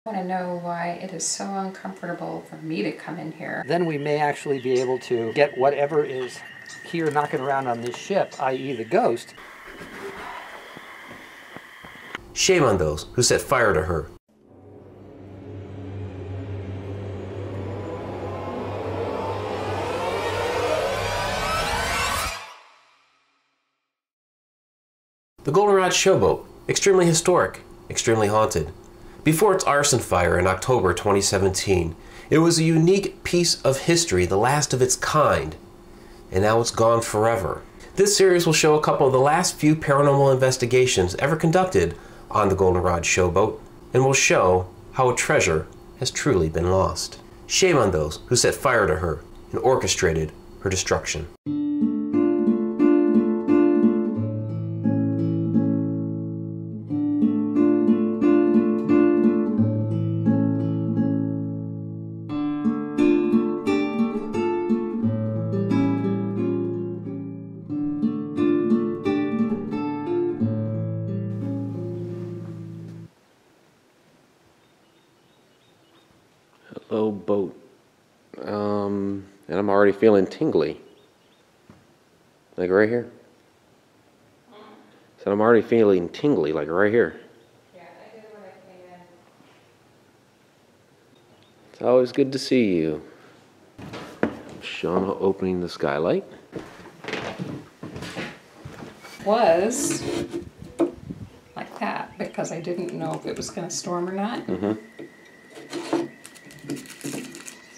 I want to know why it is so uncomfortable for me to come in here. Then we may actually be able to get whatever is here knocking around on this ship, i.e. the ghost. Shame on those who set fire to her. The Goldenrod Showboat, extremely historic, extremely haunted. Before its arson fire in October 2017, it was a unique piece of history, the last of its kind, and now it's gone forever. This series will show a couple of the last few paranormal investigations ever conducted on the Goldenrod Showboat, and will show how a treasure has truly been lost. Shame on those who set fire to her and orchestrated her destruction. Hello, boat. And I'm already feeling tingly. Like right here. So I'm already feeling tingly, like right here. Yeah, I did when I came in. It's always good to see you. Shana opening the skylight. Was like that because I didn't know if it was going to storm or not.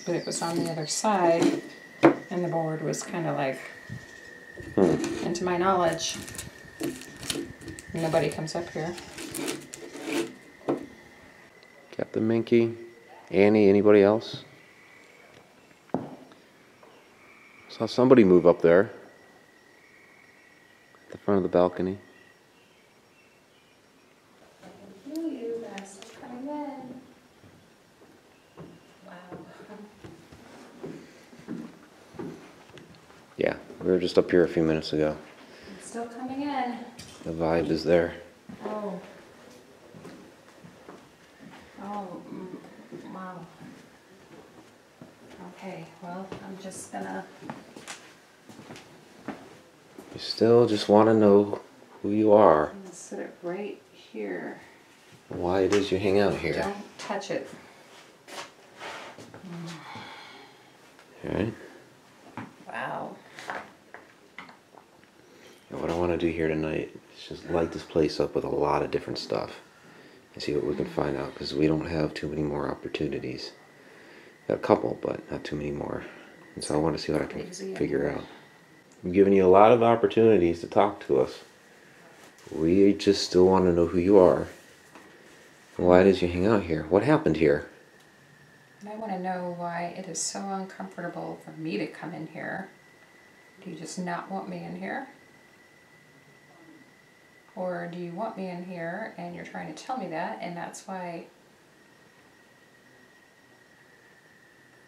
But it was on the other side, and the board was kind of like, and to my knowledge, nobody comes up here. Captain Minky, Annie, anybody else? Saw somebody move up there at the front of the balcony. Yeah, we were just up here a few minutes ago. It's still coming in. The vibe is there. Oh. Oh, wow. Okay, well, I'm just gonna... You still just want to know who you are. I'm gonna sit it right here. Why it is you hang out here. Don't touch it. Alright. Wow. And what I want to do here tonight is just light this place up with a lot of different stuff and see what we can find out, because we don't have too many more opportunities. Got a couple, but not too many more. And so I want to see what I can figure out. I'm giving you a lot of opportunities to talk to us. We just still want to know who you are. And why it is you hang out here. What happened here? And I want to know why it is so uncomfortable for me to come in here. Do you just not want me in here? Or do you want me in here and you're trying to tell me that, and that's why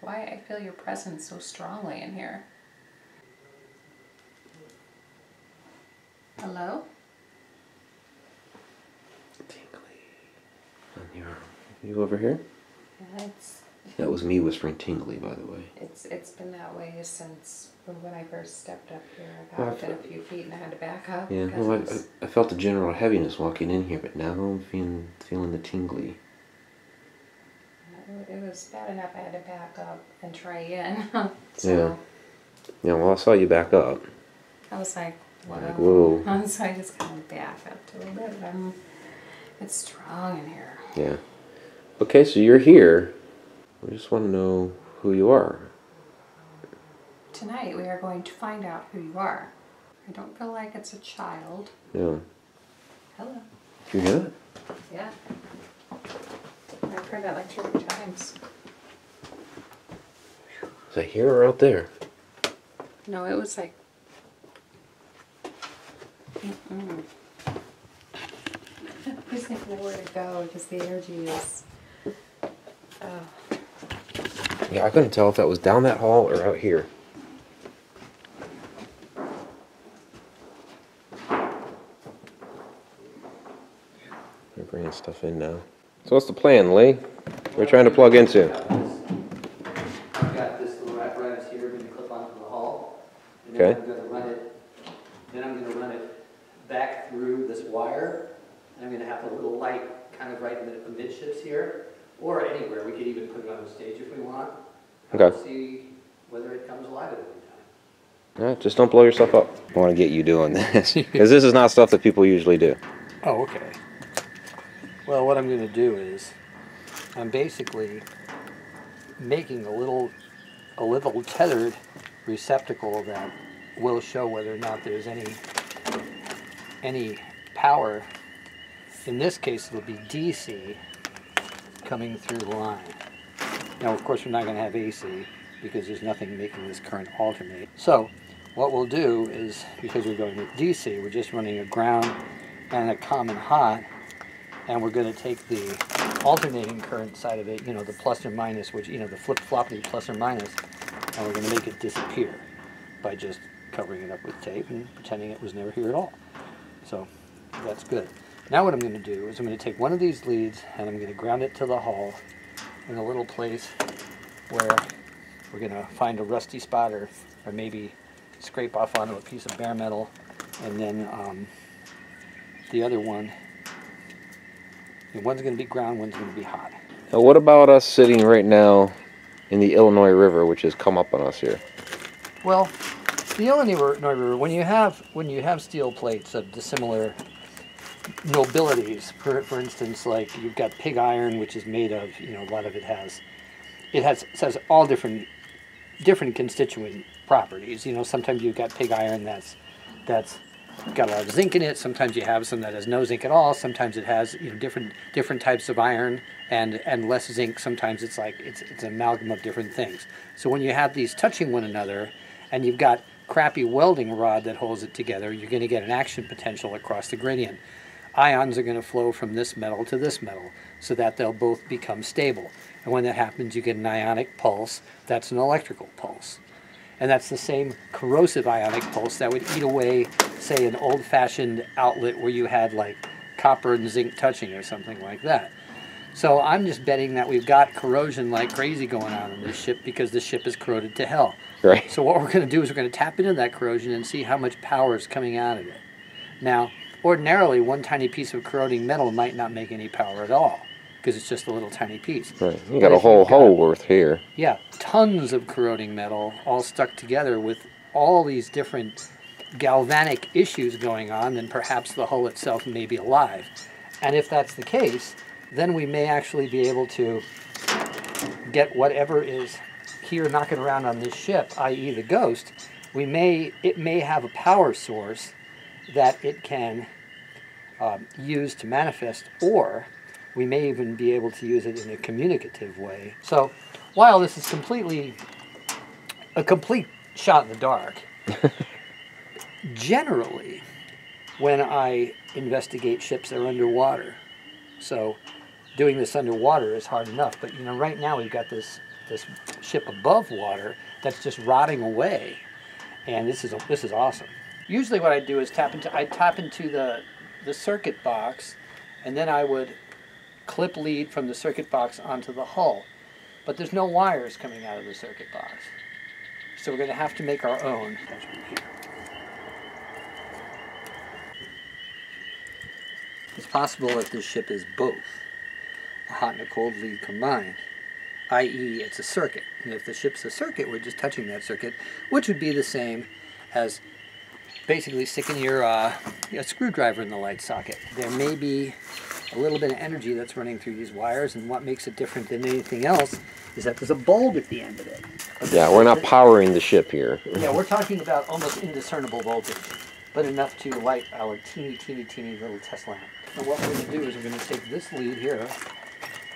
I feel your presence so strongly in here? Hello? Tingly. On your arm. You over here? Yeah, That was me whispering tingly, by the way. it's been that way since when I first stepped up here. I got within a few feet and I had to back up. Yeah, well, I felt the general heaviness walking in here, but now I'm feeling the tingly. It was bad enough I had to back up and try again. Yeah. Yeah, well, I saw you back up. I was like, whoa. Like, whoa. So I just kind of backed up to a little bit. It's strong in here. Yeah. Okay, so you're here. We just want to know who you are. Tonight we are going to find out who you are. I don't feel like it's a child. Yeah. Hello. Did you hear that? Yeah. I've heard that like 2 or 3 times. Is that here or out there? No, it was like... I was thinking where to go because the energy is... Oh. Yeah, I couldn't tell if that was down that hall or out here. We're bringing stuff in now. So what's the plan, Lee? we're trying to plug into? I've got this little apparatus here going to clip onto the hull. And Okay. then I'm going to run it. Then I'm going to run it back through this wire. And I'm going to have a little light kind of right amidships here, or anywhere. We could even put it on the stage if we want. And Okay. we'll see whether it comes alive at any time. All right, just don't blow yourself up. I want to get you doing this because this is not stuff that people usually do. Oh, okay. Well, what I'm going to do is I'm basically making a little tethered receptacle that will show whether or not there's any power. In this case, it'll be DC coming through the line. Now, of course, we're not going to have AC because there's nothing making this current alternate. So what we'll do is, because we're going with DC, we're just running a ground and a common hot, and we're going to take the alternating current side of it, you know, the plus or minus, which, you know, the flip-floppy plus or minus, and we're going to make it disappear by just covering it up with tape and pretending it was never here at all. So that's good. Now what I'm going to do is I'm going to take one of these leads and I'm going to ground it to the hull in a little place where we're going to find a rusty spot or maybe scrape off onto a piece of bare metal, and then the other one, one's going to be ground, one's going to be hot. Now, what about us sitting right now in the Illinois River, which has come up on us here? Well, the Illinois River, when you have steel plates of dissimilar nobilities, for instance, like you've got pig iron, which is made of, you know, a lot of it has all different constituent properties. You know, sometimes you've got pig iron that's got a lot of zinc in it. Sometimes you have some that has no zinc at all. Sometimes it has, you know, different types of iron and less zinc. Sometimes it's like it's an amalgam of different things. So when you have these touching one another, and you've got crappy welding rod that holds it together, you're going to get an action potential across the gradient. Ions are going to flow from this metal to this metal so that they'll both become stable. And when that happens, you get an ionic pulse. That's an electrical pulse. And that's the same corrosive ionic pulse that would eat away, say, an old-fashioned outlet where you had like copper and zinc touching or something like that. So I'm just betting that we've got corrosion like crazy going on in this ship because the ship is corroded to hell. Right. So what we're going to do is we're going to tap into that corrosion and see how much power is coming out of it. Now, ordinarily, one tiny piece of corroding metal might not make any power at all because it's just a little tiny piece. Right. You got a whole hole worth here. Yeah, tons of corroding metal all stuck together with all these different galvanic issues going on, then perhaps the hull itself may be alive. And if that's the case, then we may actually be able to get whatever is here knocking around on this ship, i.e. the ghost. It may have a power source that it can use to manifest, or we may even be able to use it in a communicative way. So while this is a complete shot in the dark, generally when I investigate ships that are underwater, so doing this underwater is hard enough, but you know, right now we've got this ship above water that's just rotting away, and this is awesome. Usually what I do is tap into the circuit box, and then I would clip lead from the circuit box onto the hull. But there's no wires coming out of the circuit box. So we're going to have to make our own. It's possible that this ship is both a hot and a cold lead combined, i.e. it's a circuit. And if the ship's a circuit, we're just touching that circuit, which would be the same as basically sticking your screwdriver in the light socket. There may be a little bit of energy that's running through these wires, and what makes it different than anything else is that there's a bulb at the end of it. Yeah, we're not powering the ship here. Yeah, we're talking about almost indiscernible voltage, but enough to light our teeny, teeny, teeny little test lamp. And what we're going to do is we're going to take this lead here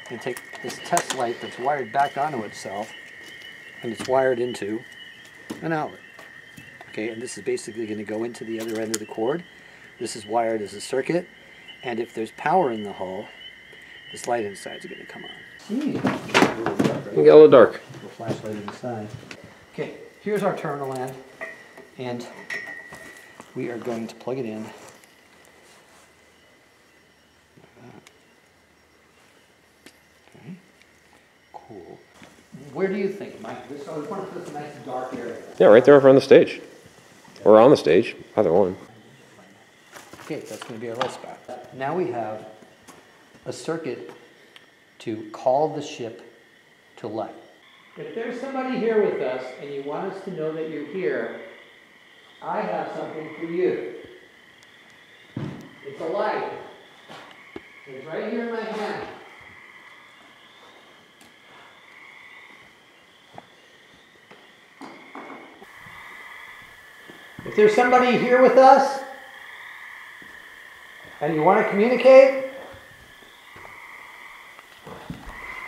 and take this test light that's wired back onto itself, and it's wired into an outlet. Okay, and this is basically going to go into the other end of the cord. This is wired as a circuit, and if there's power in the hull, this light inside is going to come on. You get a little dark. A little flashlight inside. Okay, here's our terminal end, and we are going to plug it in. Okay. Cool. Where do you think, Mike? This, I want to put this nice dark area. Yeah, right there in front of the stage. Or on the stage, either one. Okay, that's going to be our light spot. Now we have a circuit to call the ship to light. If there's somebody here with us and you want us to know that you're here, I have something for you. It's a light. It's right here in my hand. If there's somebody here with us and you want to communicate,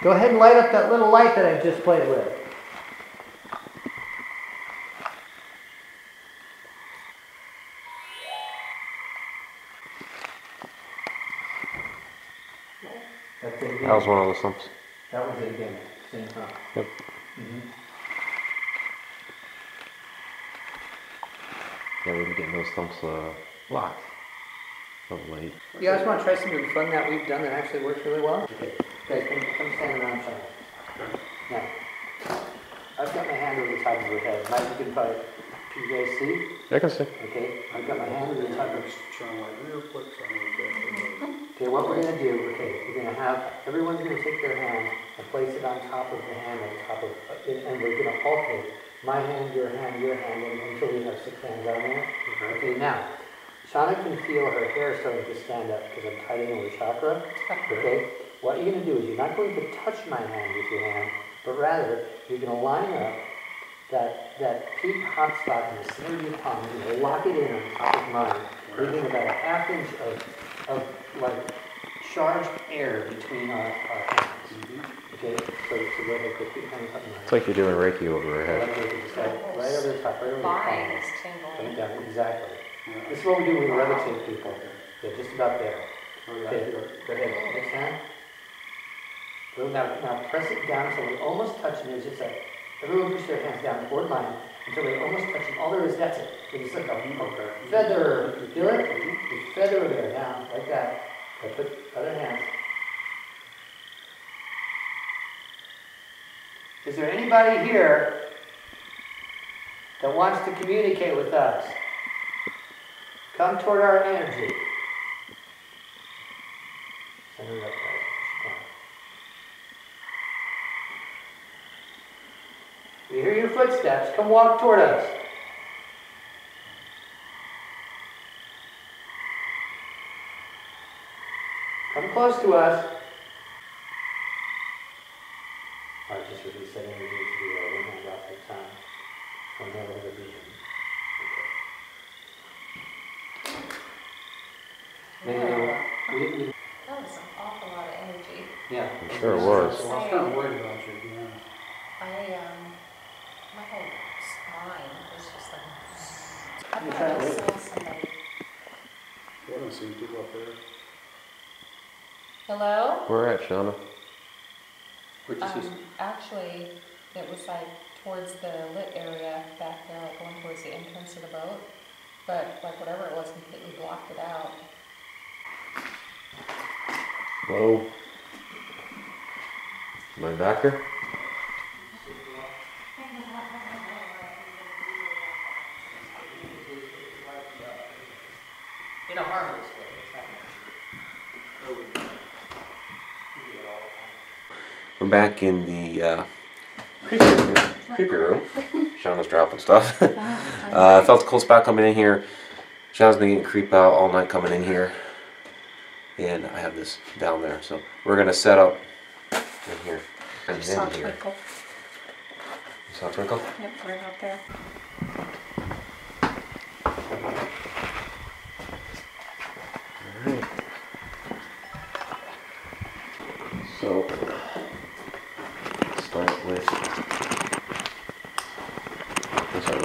go ahead and light up that little light that I just played with. That's it again. That was one of those thumps. That was it again. Same time. Yep. Yeah, we've been getting those thumps locked. Oh, late. You guys want to try something fun that we've done that actually works really well? Okay. Guys, come stand around Shana. Now, I've got my hand over the top of your head. Mike, you can probably, can you guys see? I can see. Okay, I've got my hand over the top of Okay, what we're going to do, we're going to have, everyone's going to take their hand and place it on top of the hand, on top of, and we're going to alternate my hand, and until we have 6 hands on there. Okay, now, Shana can feel her hair starting to stand up because I'm tightening her chakra. Okay, what you're going to do is you're not going to touch my hand with your hand, but rather you're going to line up that peak hot spot in the center of your palm. You're going to lock it in on top of mine, leaving about a ½ inch of like charged air between our hands. Okay, so go ahead, put your hands up. It's like you're doing Reiki over her head. Right over the top, right over the palm. Spine is tingling. Yeah, exactly. This is what we do when we levitate people. Yeah, just about there. Okay, go ahead. Next hand. Go now press it down until we're almost touching. There's just like everyone push their hands down toward mine until they're almost touching. All there is, that's it. It's like a feather. You feel it? You feather there down like that. I put other hands. Is there anybody here that wants to communicate with us? Come toward our energy. Center it up, guys. We hear your footsteps. Come walk toward us. Come close to us. All right, just release that energy to the one hand off at a time. One hand over the vision. That was an awful lot of energy. Yeah. I'm sure it was. I was kind of worried about you, to be honest. My whole spine was just like, I thought I saw somebody. I haven't seen people up there. Hello? Where at, Shana? Actually, it was like towards the lit area back there, like going towards the entrance of the boat. But like whatever it was completely blocked it out. Hello? Am I back here? In a harmless way. We're back in the creepy room. Shauna's dropping stuff. I felt a cool spot coming in here. Shauna's been getting creeped out all night coming in here. And I have this down there. So we're going to set up in here. And I saw in here. Twinkle. You saw Twinkle? Yep, right out there. Alright. So, start with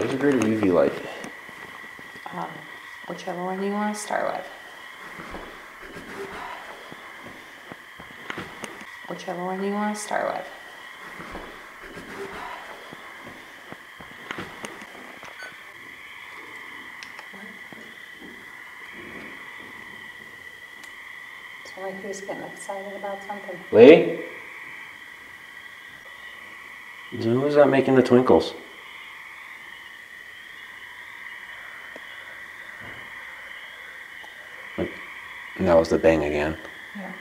laser grid or UV light? Whichever one you want to start with. Whichever one you want to start with. It's like he was getting excited about something. Lee? So who's that making the twinkles? And that was the bang again. Yeah.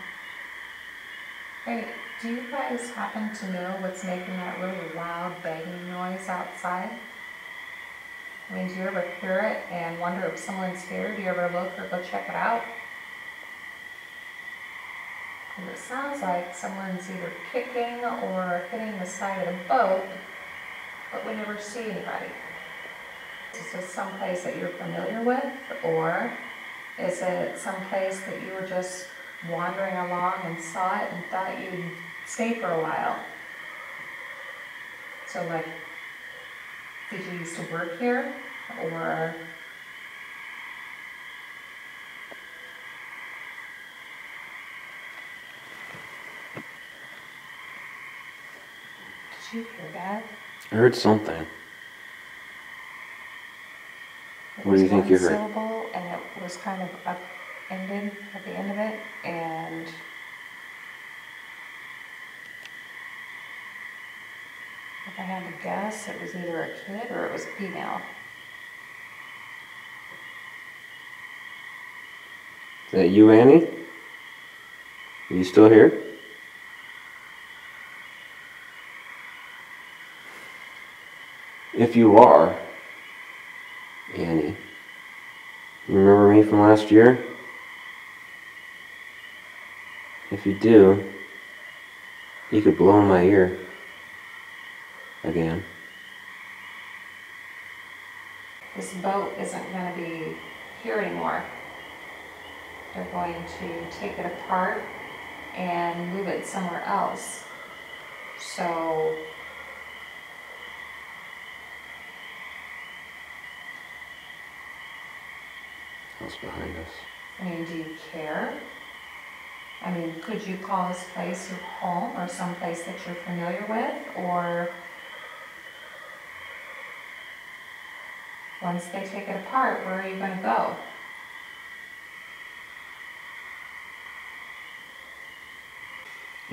Hey, do you guys happen to know what's making that really loud banging noise outside? I mean, do you ever hear it and wonder if someone's here? Do you ever look or go check it out? And it sounds like someone's either kicking or hitting the side of the boat, but we never see anybody. Is this someplace that you're familiar with, or is it someplace that you were just wandering along and saw it and thought you'd stay for a while? So like, did you used to work here, or? Did you hear that? I heard something. It What do you was think one you heard? syllable, and it was kind of up-ended at the end of it, and if I had to guess, it was either a kid or it was a female. Is that you, Annie? Are you still here? If you are, Annie, you remember me from last year? If you do, you could blow in my ear again. This boat isn't going to be here anymore. They're going to take it apart and move it somewhere else. So What's behind us? I mean, do you care? I mean, could you call this place your home or someplace that you're familiar with? Or once they take it apart, where are you going to go?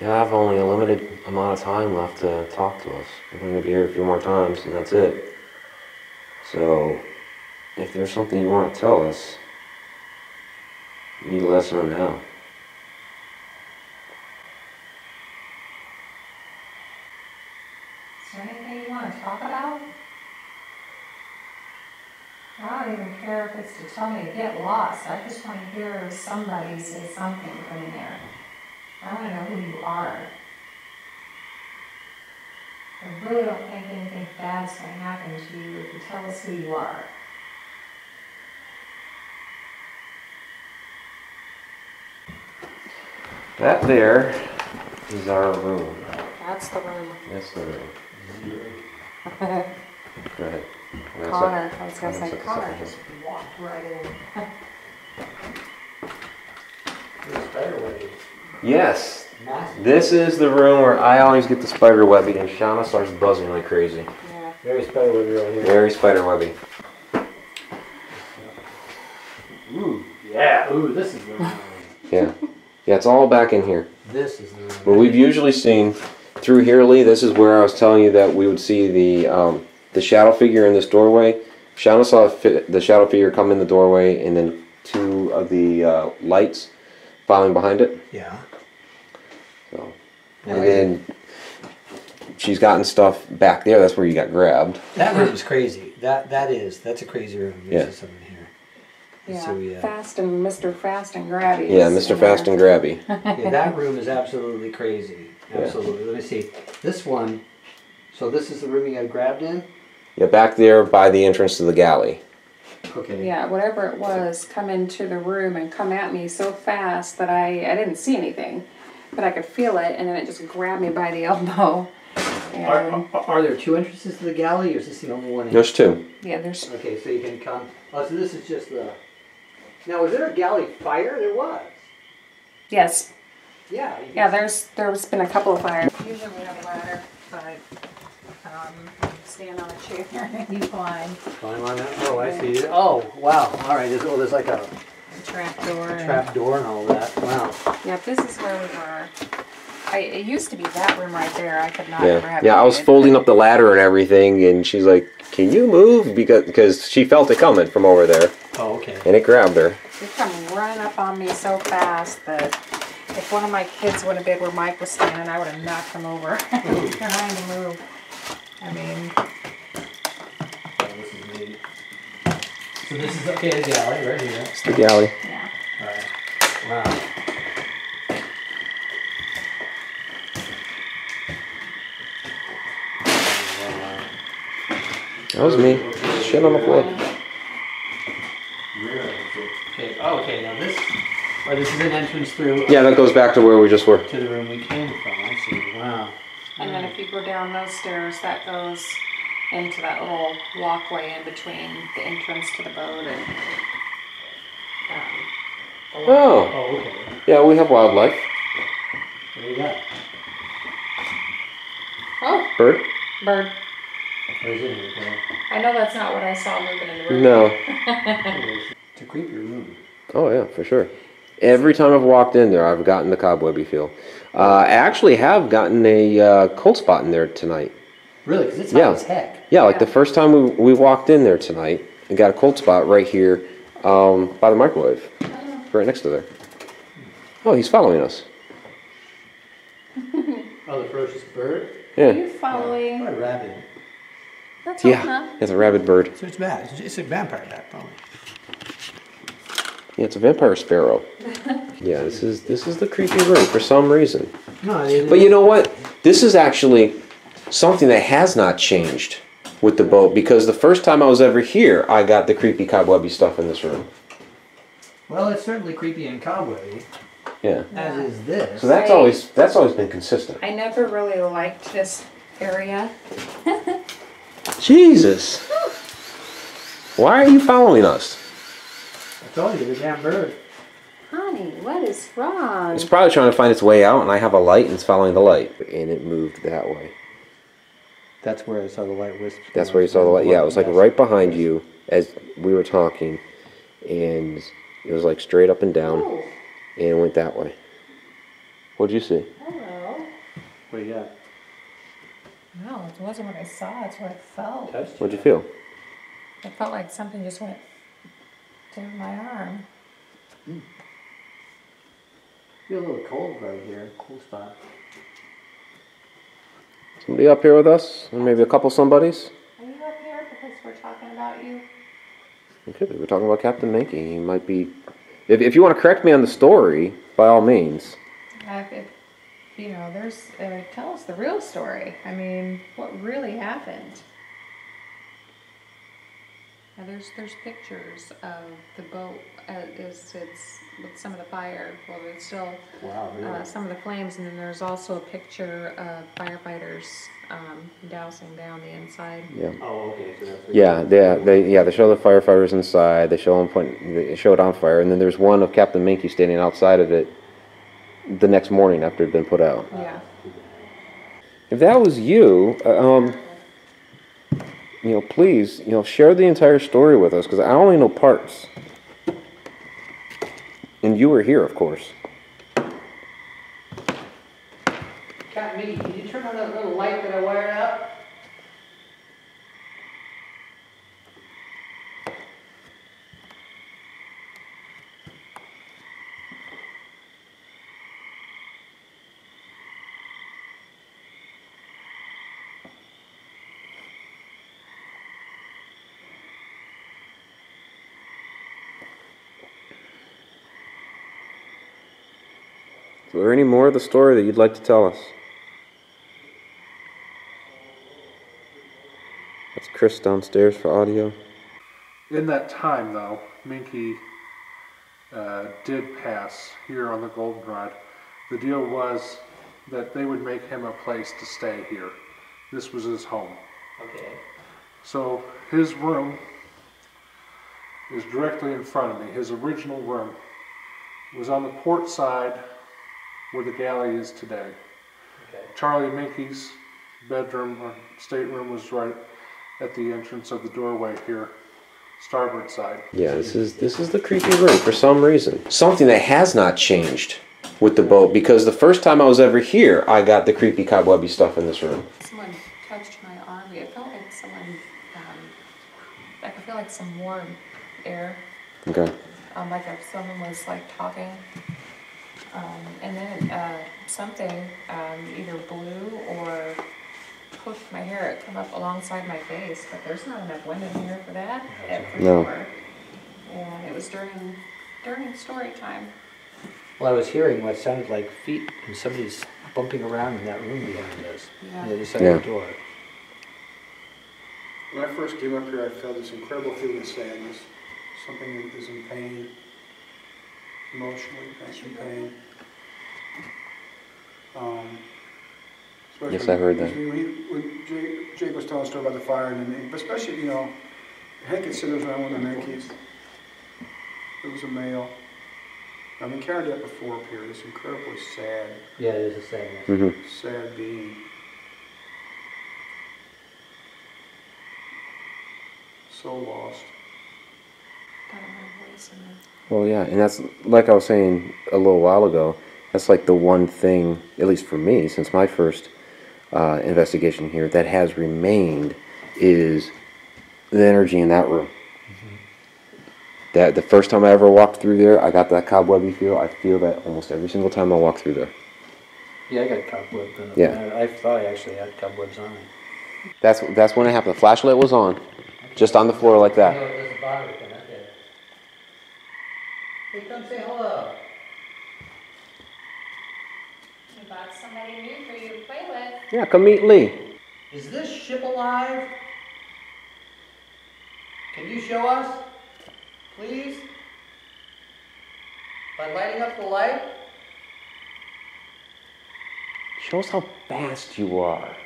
Yeah, I have only a limited amount of time left to talk to us. We're going to be here a few more times, and that's it. So, if there's something you want to tell us, you need to let us know now. Is there anything you want to talk about? I don't even care if it's to tell me to get lost. I just want to hear somebody say something from in there. I want to know who you are. I really don't think anything bad's going to happen to you if you tell us who you are. That there is our room. That's the room. That's the room. Go ahead. Connor, I was going to That's say, a Connor second. just walked right in. Yes, this is the room where I always get the spider webby, and Shana starts buzzing like crazy. Yeah. Very spider webby right here. Very spider webby. Ooh, yeah. Ooh, this is the room. Yeah. Yeah, it's all back in here. This is the room. What we've usually seen through Ehrlich, this is where I was telling you that we would see the shadow figure in this doorway. Shana saw the shadow figure come in the doorway, and then two of the lights following behind it. Yeah. So, and then she's gotten stuff back there. That's where you got grabbed. That room is crazy. That's a crazy room. Yeah. There's something here. Yeah, So Fast and Mr. Fast and Grabby. Yeah, Mr. Fast and Grabby. Yeah, that room is absolutely crazy. Absolutely. Let me see. This one. So this is the room you got grabbed in? Yeah, back there by the entrance to the galley. Okay. Yeah, whatever it was, come into the room and come at me so fast that I didn't see anything, but I could feel it, and then it just grabbed me by the elbow. And Are there two entrances to the galley, or is this the only one? There's two. yeah, there's Okay, so you can come. Oh, so this is just the. Now, was there a galley fire? There was. yes, Yeah. you yeah. can- There's been a couple of fires. Usually we have a ladder, but stand on a chair. You climb Climb on that. Oh, I see. Oh, wow. All right. There's like a a trap door. trap door and all that. Wow. Yeah, this is where we were. It used to be that room right there. I could not Yeah, ever have. yeah. I was folding up the ladder and everything, and she's like, "Can you move?" Because she felt it coming from over there, Oh, okay. and it grabbed her. They come running up on me so fast that if one of my kids would have been where Mike was standing, I would have knocked him over trying to move. I mean, Oh, this is neat. So this is, okay, the galley right here. It's the galley. yeah. Alright. Wow. That was me. Shit on the floor. Okay, oh, okay, now this, oh, this is an entrance through. Yeah, that goes back to where we just were. To the room we came from, I see, wow. And then if you go down those stairs, that goes into that little walkway in between the entrance to the boat and the Oh, Oh, okay. yeah, we have wildlife. What do you got? Oh, Bird? bird. What is it here? Okay. I know that's not what I saw moving in the room. No. It's a creepy room. Oh yeah, for sure. Every time I've walked in there, I've gotten the cobwebby feel. I actually have gotten a cold spot in there tonight. Really? Because it's Yeah. hot as heck. Yeah, like the first time we walked in there tonight and got a cold spot right here by the microwave, right next to there. Oh, he's following us. Oh, the ferocious bird? Are Yeah, you following? Or a rabbit. That's all, yeah, huh? it's a rabid bird. So it's bad. It's a vampire bat, probably. Yeah, it's a vampire sparrow. Yeah, this is the creepy room for some reason. No, it But you know what? This is actually something that has not changed with the boat, because the first time I was ever here, I got the creepy cobwebby stuff in this room. Well, it's certainly creepy and cobwebby, Yeah. as is this. So that's always been consistent. I never really liked this area. Jesus. Why are you following us? I told you, the damn bird. Honey, what is wrong? It's probably trying to find its way out, and I have a light, and it's following the light. And it moved that way. That's where I saw the light wisp. That's where you saw the light. Yeah, it was like right behind you as we were talking. And it was like straight up and down. Oh, And it went that way. What'd you see? hello. What do you got? No, it wasn't what I saw, it's what I felt. Touched? What'd you feel? It felt like something just went down my arm. Feel a little cold right here. Cool spot. Somebody up here with us? Or maybe a couple somebodies? Are you up here because we're talking about you? It could be. We're talking about Captain Mankey. He might be... If you want to correct me on the story, by all means. If, you know, tell us the real story. I mean, what really happened? Now, there's pictures of the boat as it's with some of the fire. Well, there's still Wow, really? some of the flames, and then there's also a picture of firefighters dousing down the inside. Yeah. Oh, okay. So that's what They show the firefighters inside. They show it on fire, and then there's one of Captain Mankey standing outside of it the next morning after it had been put out. Yeah. If that was you, please, share the entire story with us, because I only know parts. And you were here, of course. Captain Mickey, can you turn on that little light that I wired up? Is there any more of the story that you'd like to tell us? That's Chris downstairs for audio. In that time, though, Minky did pass here on the Goldenrod. The deal was that they would make him a place to stay here. This was his home. Okay. So his room is directly in front of me. His original room was on the port side where the galley is today. Okay. Charlie Minky's bedroom or stateroom was right at the entrance of the doorway here, starboard side. Yeah, this is the creepy room for some reason. Something that has not changed with the boat, because the first time I was ever here, I got the creepy cobwebby stuff in this room. Someone touched my arm. It felt like someone, I could feel like some warm air. Okay. Like if someone was like talking. And then something either blew or pushed my hair. It come up alongside my face, but there's not enough wind in here for that. For No. sure. And it was during story time. Well, I was hearing what sounded like feet, and somebody's bumping around in that room behind us. Yeah. On the other side of the door. When I first came up here, I felt this incredible feeling of sadness. Something that is in pain, emotionally, in pain. Yes, I heard that. When Jake was telling a story about the fire, and then, especially, you know, Hank had said it was around one of the Yankees. It was a male. I mean, carried that before up here. This incredibly sad, Yeah, it is a sadness. Mm-hmm. sad being. So lost. Got my voice in there. Well, yeah, and that's, like I was saying a little while ago, that's like the one thing, at least for me, since my first investigation here, that has remained is the energy in that room. That the first time I ever walked through there, I got that cobwebby feel. I feel that almost every single time I walk through there. Yeah, I got cobwebs on it. Yeah. I thought I actually had cobwebs on it. That's when it happened. The flashlight was on, just on the floor like No, that. it doesn't bother me. Okay. Hey, come say hello. We got somebody new for you to play with. Yeah, come meet Lee. Is this ship alive? Can you show us, please? By lighting up the light? Show us how fast you are.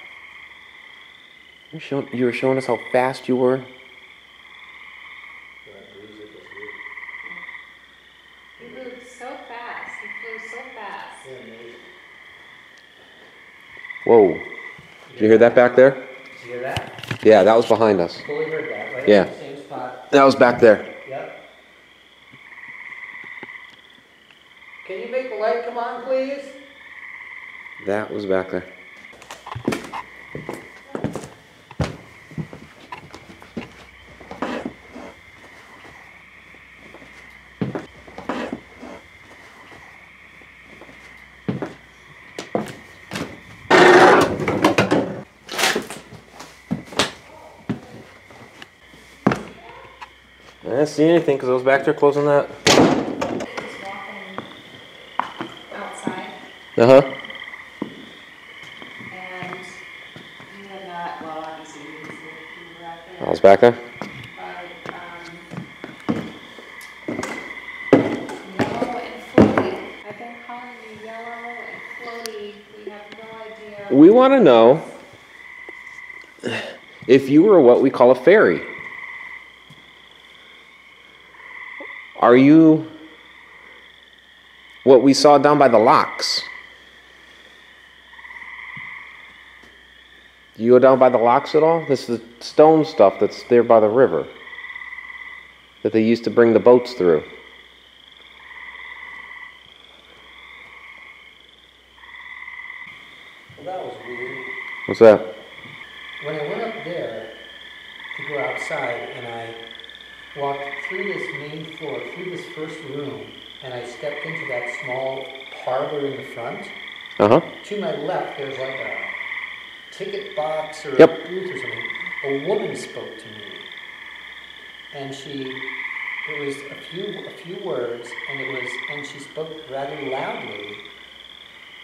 You were showing us how fast you were. He moved so fast. He flew so fast. Whoa. Did you hear that back there? Did you hear that? Yeah, that was behind us. Fully heard that, right? Yeah. In the same spot. That was back there. Yep. Can you make the light come on, please? That was back there. I didn't see anything because I was back there closing that. Just walking outside, Uh-huh. and you had not, well, obviously you didn't see you were out there. I was back there. But, yellow and floaty. I've been calling you yellow and floaty. We have no idea. We want to know if you were what we call a fairy. Are you what we saw down by the locks? Do you go down by the locks at all? This is the stone stuff that's there by the river that they used to bring the boats through. Well, that was weird. What's that? When I went up there to go outside and I walked through this main floor, through this first room, and I stepped into that small parlor in the front. Uh-huh. To my left, there's like a ticket box or Yep. a booth or something. A woman spoke to me, and it was a few words, and she spoke rather loudly,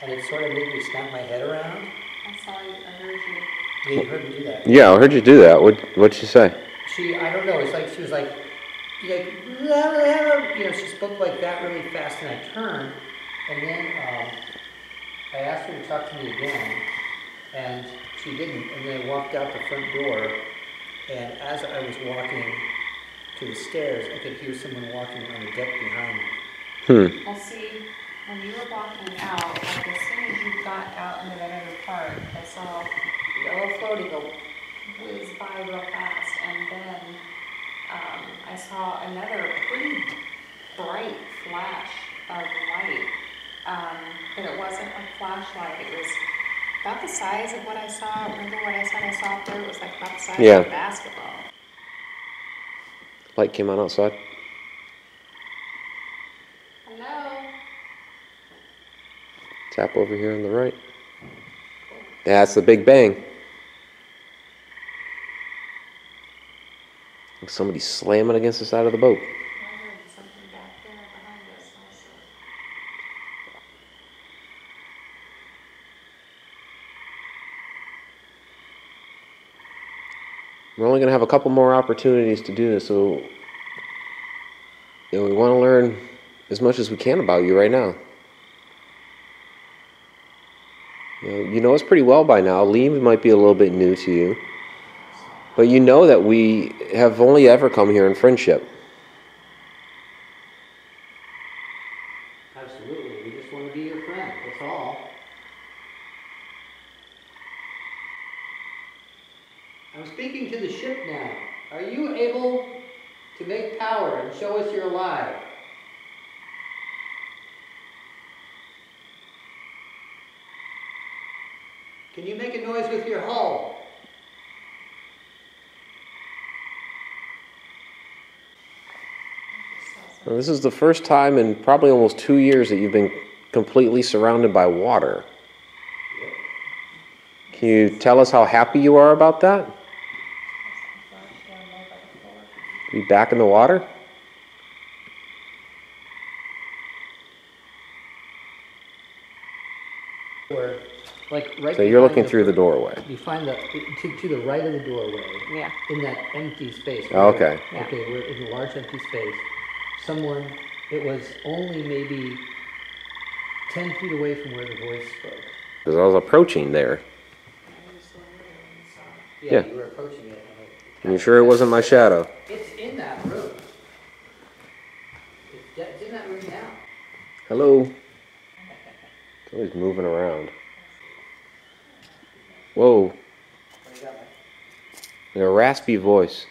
and it sort of made me snap my head around. I saw you, I heard you. Yeah, you heard me do that. Yeah, I heard you do that. What'd she say? I don't know, it's like, she was like, blah, blah, blah. You know, she spoke like that really fast, and I turned, and then I asked her to talk to me again, and she didn't, and then I walked out the front door, and as I was walking to the stairs, I could hear someone walking on the deck behind me. Well, see, when you were walking out, like as soon as you got out into that other part, I saw yellow floaty go whiz by real fast, and then I saw another pretty bright flash of light but it wasn't a flashlight. It was about the size of what I saw. Remember what I said I saw up there? It was like about the size Yeah. of a basketball. Light came on outside. Hello? Tap over here on the right. Yeah, that's the Big Bang. Like somebody's slamming against the side of the boat. I heard something back there behind us also. We're only going to have a couple more opportunities to do this, so we want to learn as much as we can about you right now. You know us pretty well by now. Lee might be a little bit new to you. But you know that we have only ever come here in friendship. Absolutely. We just want to be your friend. That's all. I'm speaking to the ship now. Are you able to make power and show us you're alive? Can you make a noise with your hull? Well, this is the first time in probably almost 2 years that you've been completely surrounded by water. Can you tell us how happy you are about that? Be back in the water? Or, like, right So you're behind looking through the doorway. You find the to the right of the doorway. Yeah. In that empty space. Oh, okay. Yeah. Okay, we're in a large empty space. Someone, it was only maybe 10 feet away from where the voice spoke. Because I was approaching there. Yeah. You were approaching it. And you sure it wasn't my shadow? It's in that room. It's in that room now. Hello? It's always moving around. Whoa. In a raspy voice.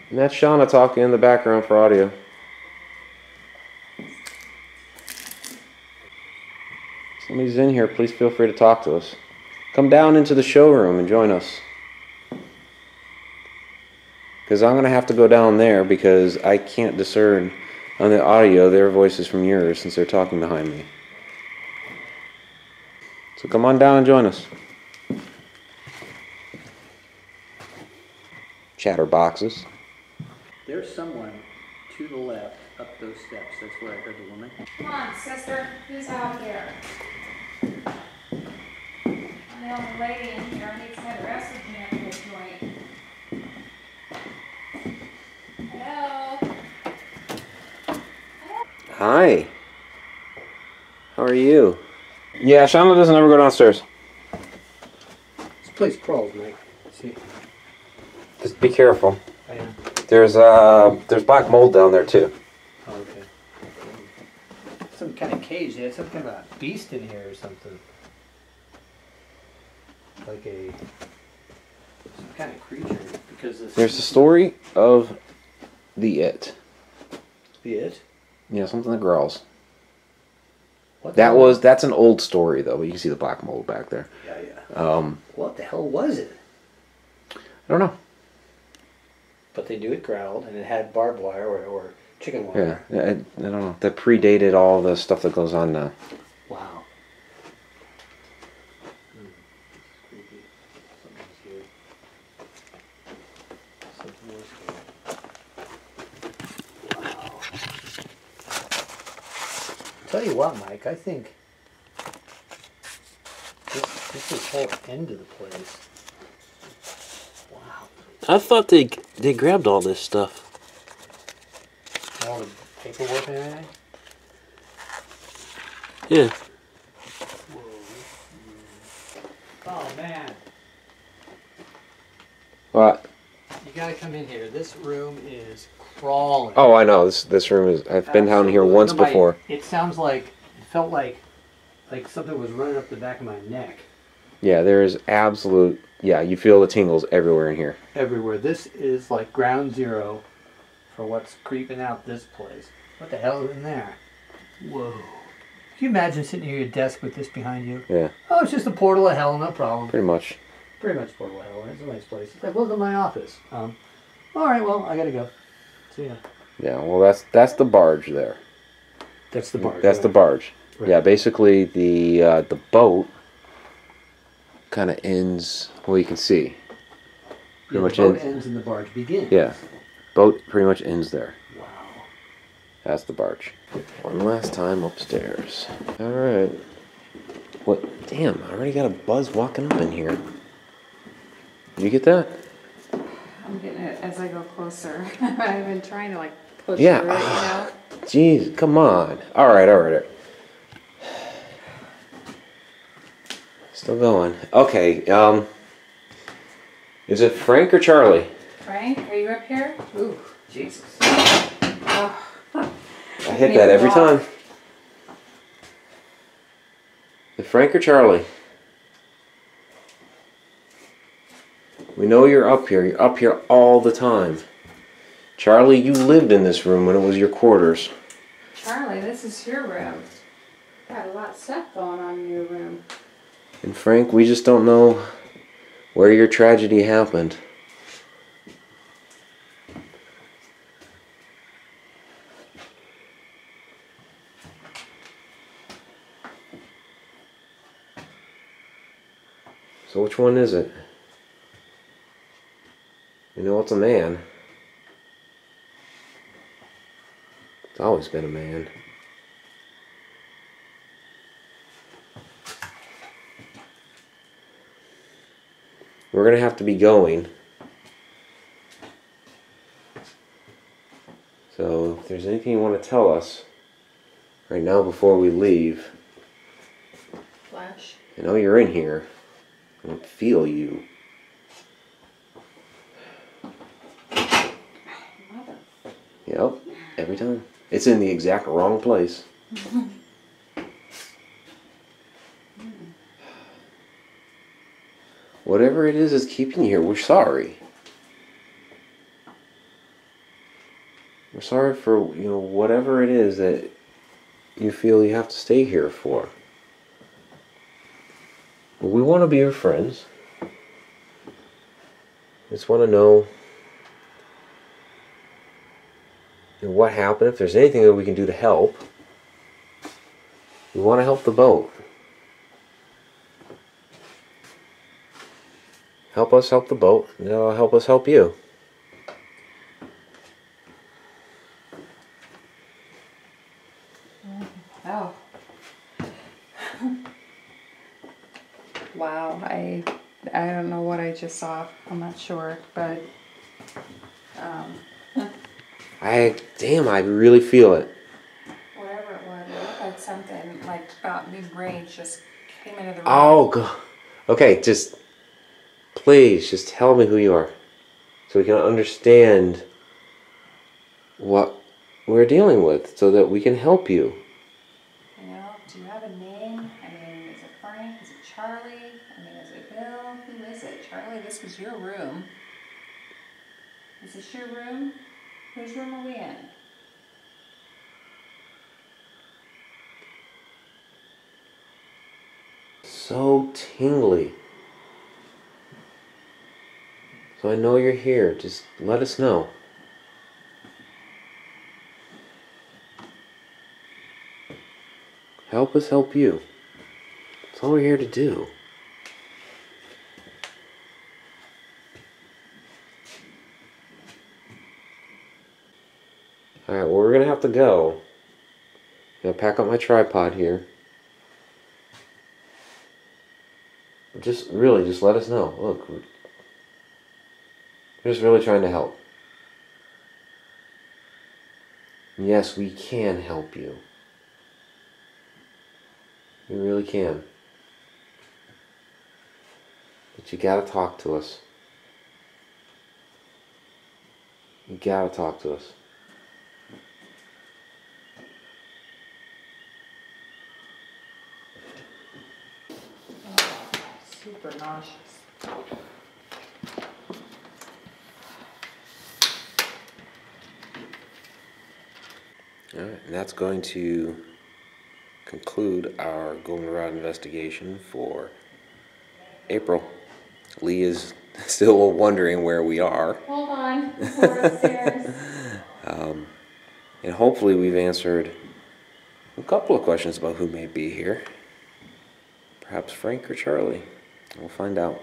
And that's Shana talking in the background for audio. Somebody's in here, please feel free to talk to us. Come down into the showroom and join us. Because I'm going to have to go down there because I can't discern on the audio their voices from yours since they're talking behind me. So come on down and join us. Chatterboxes. There's someone to the left up those steps. That's where I heard the woman. Come on, sister. Who's out here? I'm the only lady in here. I need to have the rest of me up this joint. Hello? Hi. How are you? Yeah, Shana doesn't ever go downstairs. This place crawls, Mike. See? Just be careful. I am. There's black mold down there too. Oh, okay. Some kind of cage. They had some kind of a beast in here or something. Like some kind of creature. Because this. There's the story of the It. The It? Yeah, something that growls. What the hell? That's an old story though, but you can see the black mold back there. Yeah, yeah. What the hell was it? I don't know. But they knew it growled, and it had barbed wire or chicken wire. Yeah, I don't know. That predated all the stuff that goes on now. Wow. Creepy. Something's here. Something was here. Wow. Tell you what, Mike, I think this is whole end of the place. Wow. I thought they grabbed all this stuff. All the paperwork and everything? Yeah. Oh, man. What? You gotta come in here. This room is crawling. Oh, I know. This room is. I've been down here once before. It sounds like, it felt like something was running up the back of my neck. Yeah, there is absolute yeah, you feel the tingles everywhere in here. Everywhere. This is like ground zero for what's creeping out this place. What the hell is in there? Whoa. Can you imagine sitting at your desk with this behind you? Yeah. Oh, it's just a portal of hell, no problem. Pretty much. Pretty much portal of hell. It's a nice place. It's like, welcome to my office. All right, well, I gotta go. See ya. Yeah, well, that's the barge there. That's the barge. That's right? the barge. Right. Yeah, basically the boat kind of ends. Well, you can see. Yeah, much the boat ends. ends and the barge begins. Yeah, boat pretty much ends there. Wow. That's the barge. One last time upstairs. All right. What? Damn! I already got a buzz walking up in here. You get that? I'm getting it as I go closer. I've been trying to like push Yeah. through it, you know? Jeez, come on. All right. Still going. Okay. Is it Frank or Charlie? Frank, are you up here? Ooh, Jesus. Oh, I hit that every time. Is it Frank or Charlie? We know you're up here. You're up here all the time. Charlie, you lived in this room when it was your quarters. Charlie, this is your room. Got a lot of stuff going on in your room. And Frank, we just don't know where your tragedy happened. So which one is it? You know it's a man. It's always been a man. We're gonna have to be going. So if there's anything you want to tell us right now before we leave. Flash. I know you're in here. I don't feel you. Mother. Yep, every time. It's in the exact wrong place. Whatever it is keeping you here, we're sorry. We're sorry for, whatever it is that you feel you have to stay here for. But we want to be your friends. Just want to know what happened, if there's anything that we can do to help. We want to help the boat. Help us help the boat, and that'll help us help you. Oh. Wow, I don't know what I just saw. I'm not sure, but I really feel it. whatever it was, it looked like something like about mid-range just came into the room. Oh, God. Okay, please, just tell me who you are, so we can understand what we're dealing with, so that we can help you. You know, do you have a name? I mean, is it Frank? Is it Charlie? I mean, is it Bill? Who is it? Charlie, this was your room. Is this your room? Whose room are we in? So tingly. So I know you're here. Just let us know. Help us help you. That's all we're here to do. Alright, well, we're going to have to go. I'm going to pack up my tripod here. Just let us know. Look, we're just really trying to help. Yes, we can help you. We really can. But you gotta talk to us. You gotta talk to us. Super nauseous. All right, and that's going to conclude our Goldenrod investigation for April. Lee is still wondering where we are. Hold on, we're upstairs. And hopefully we've answered a couple of questions about who may be here. Perhaps Frank or Charlie. We'll find out.